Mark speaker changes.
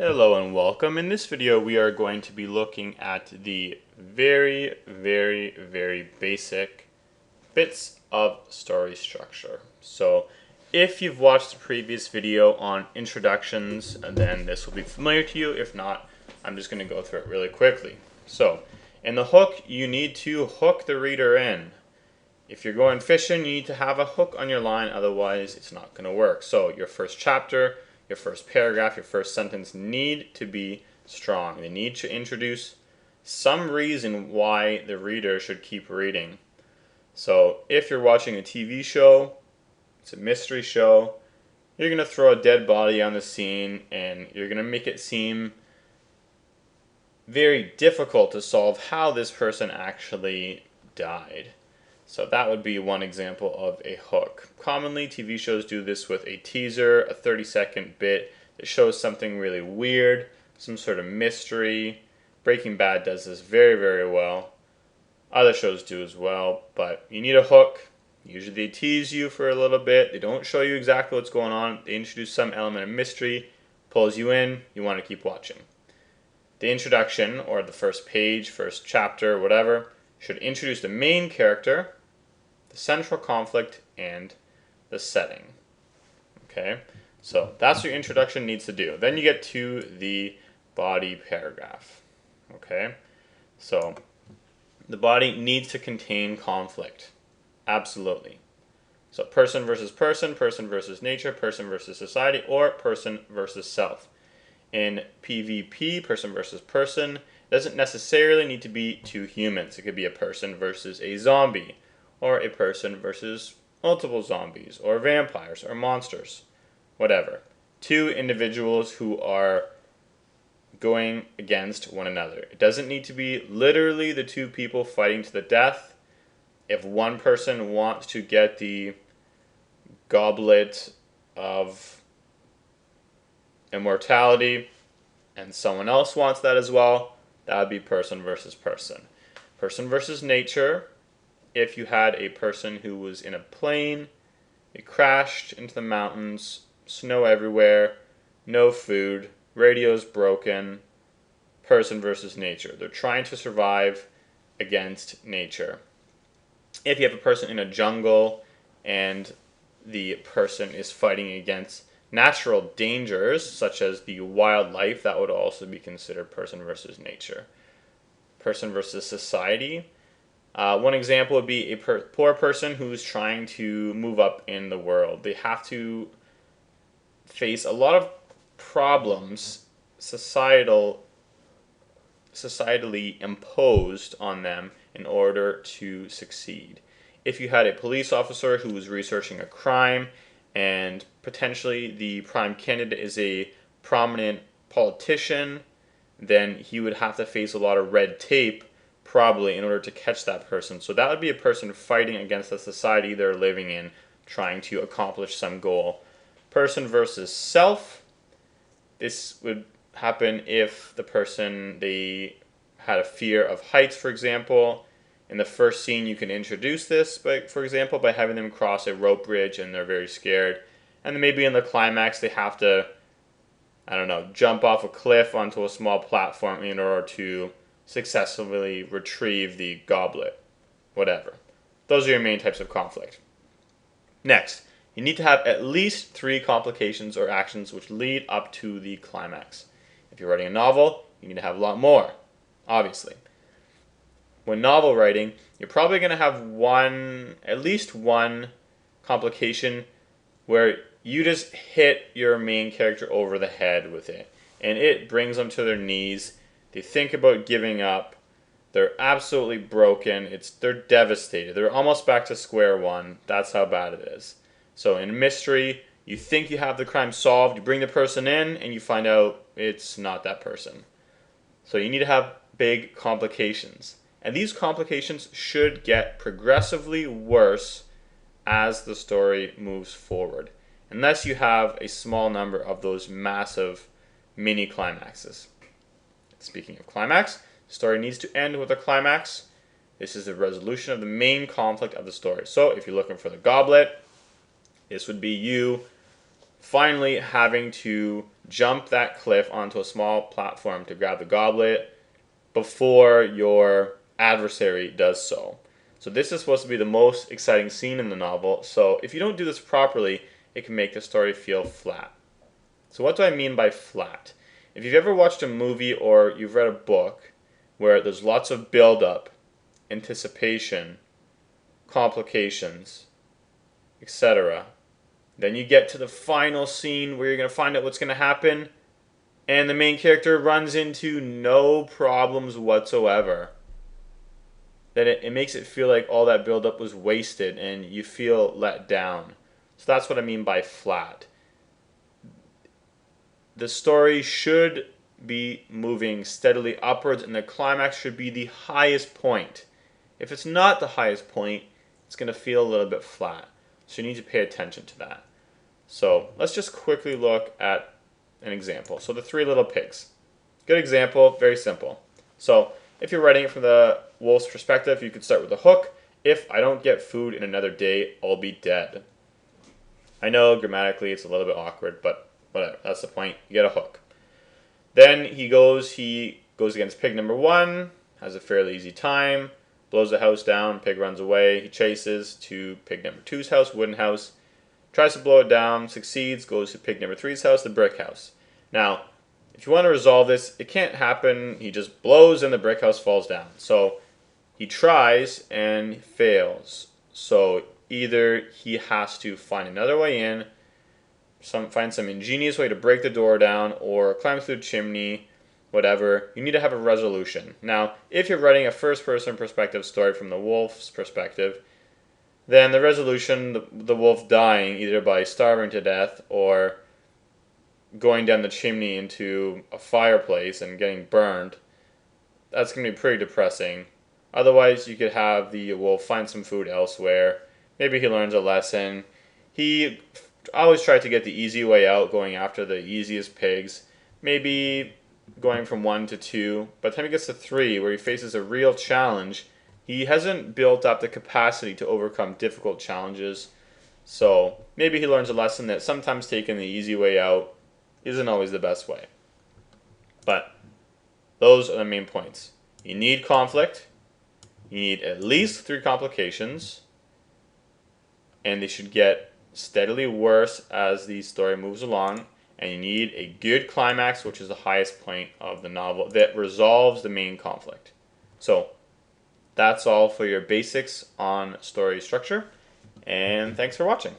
Speaker 1: Hello and welcome. In this video we are going to be looking at the very basic bits of story structure. So if you've watched the previous video on introductions, then this will be familiar to you. If not, I'm just going to go through it really quickly. So in the hook, you need to hook the reader in. If you're going fishing, you need to have a hook on your line, otherwise it's not going to work. So your first chapter, your first paragraph, your first sentence need to be strong. They need to introduce some reason why the reader should keep reading. So if you're watching a TV show, it's a mystery show, you're going to throw a dead body on the scene and you're going to make it seem very difficult to solve how this person actually died. So that would be one example of a hook. Commonly, TV shows do this with a teaser, a 30-second bit that shows something really weird, some sort of mystery. Breaking Bad does this very well. Other shows do as well, but you need a hook. Usually they tease you for a little bit. They don't show you exactly what's going on. They introduce some element of mystery, pulls you in, you want to keep watching. The introduction, or the first page, first chapter, whatever, should introduce the main character, the central conflict, and the setting. Okay, so that's what your introduction needs to do. Then you get to the body paragraph. Okay, so the body needs to contain conflict. Absolutely. So person versus nature, person versus society, or person versus self. In PvP, person versus person, it doesn't necessarily need to be two humans. It could be a person versus a zombie, or a person versus multiple zombies, or vampires, or monsters, whatever. Two individuals who are going against one another. It doesn't need to be literally the two people fighting to the death. If one person wants to get the goblet of immortality and someone else wants that as well, that would be person versus person. Person versus nature. If you had a person who was in a plane, it crashed into the mountains, snow everywhere, no food, radio's broken, person versus nature. They're trying to survive against nature. If you have a person in a jungle and the person is fighting against natural dangers, such as the wildlife, that would also be considered person versus nature. Person versus society. One example would be a poor person who's trying to move up in the world. They have to face a lot of problems societally imposed on them in order to succeed. If you had a police officer who was researching a crime and potentially the prime candidate is a prominent politician, then he would have to face a lot of red tape probably in order to catch that person. So that would be a person fighting against the society they're living in, trying to accomplish some goal. Person versus self. This would happen if the person, they had a fear of heights, for example. In the first scene, you can introduce this, for example, by having them cross a rope bridge and they're very scared. And then maybe in the climax, they have to, jump off a cliff onto a small platform in order to successfully retrieve the goblet. Whatever. Those are your main types of conflict. Next, you need to have at least 3 complications or actions which lead up to the climax. If you're writing a novel, you need to have a lot more, obviously. When novel writing, you're probably going to have at least one complication where you just hit your main character over the head with it. And it brings them to their knees. They think about giving up. They're absolutely broken. They're devastated. They're almost back to square one. That's how bad it is. So in mystery, you think you have the crime solved. You bring the person in and you find out it's not that person. So you need to have big complications. And these complications should get progressively worse as the story moves forward, unless you have a small number of those massive mini climaxes. Speaking of climax, the story needs to end with a climax. This is the resolution of the main conflict of the story. So if you're looking for the goblet, this would be you finally having to jump that cliff onto a small platform to grab the goblet before your adversary does so. So this is supposed to be the most exciting scene in the novel, so if you don't do this properly, it can make the story feel flat. So what do I mean by flat? If you've ever watched a movie or you've read a book where there's lots of build-up, anticipation, complications, etc., then you get to the final scene where you're going to find out what's going to happen, and the main character runs into no problems whatsoever. Then it makes it feel like all that build-up was wasted and you feel let down. So that's what I mean by flat. The story should be moving steadily upwards and the climax should be the highest point. If it's not the highest point, it's going to feel a little bit flat. So you need to pay attention to that. So let's just quickly look at an example. So the Three Little Pigs. Good example, very simple. So if you're writing it from the wolf's perspective, you could start with a hook. If I don't get food in another day, I'll be dead. I know grammatically it's a little bit awkward, but whatever, that's the point. You get a hook. Then he goes against pig number 1, has a fairly easy time, blows the house down, pig runs away, he chases to pig number 2's house, wooden house, tries to blow it down, succeeds, goes to pig number 3's house, the brick house. Now, if you want to resolve this, it can't happen. He just blows and the brick house falls down. So he tries and fails. So either he has to find another way in, find some ingenious way to break the door down, or climb through the chimney, whatever. You need to have a resolution. Now, if you're writing a first-person perspective story from the wolf's perspective, then the resolution, the wolf dying either by starving to death or going down the chimney into a fireplace and getting burned, that's going to be pretty depressing. Otherwise, you could have the wolf find some food elsewhere. Maybe he learns a lesson. He always tried to get the easy way out, going after the easiest pigs. Maybe going from 1 to 2. By the time he gets to 3, where he faces a real challenge, he hasn't built up the capacity to overcome difficult challenges. So maybe he learns a lesson that sometimes taking the easy way out isn't always the best way. But those are the main points. You need conflict. You need at least 3 complications. And they should get steadily worse as the story moves along. And you need a good climax, which is the highest point of the novel, that resolves the main conflict. So that's all for your basics on story structure. And thanks for watching.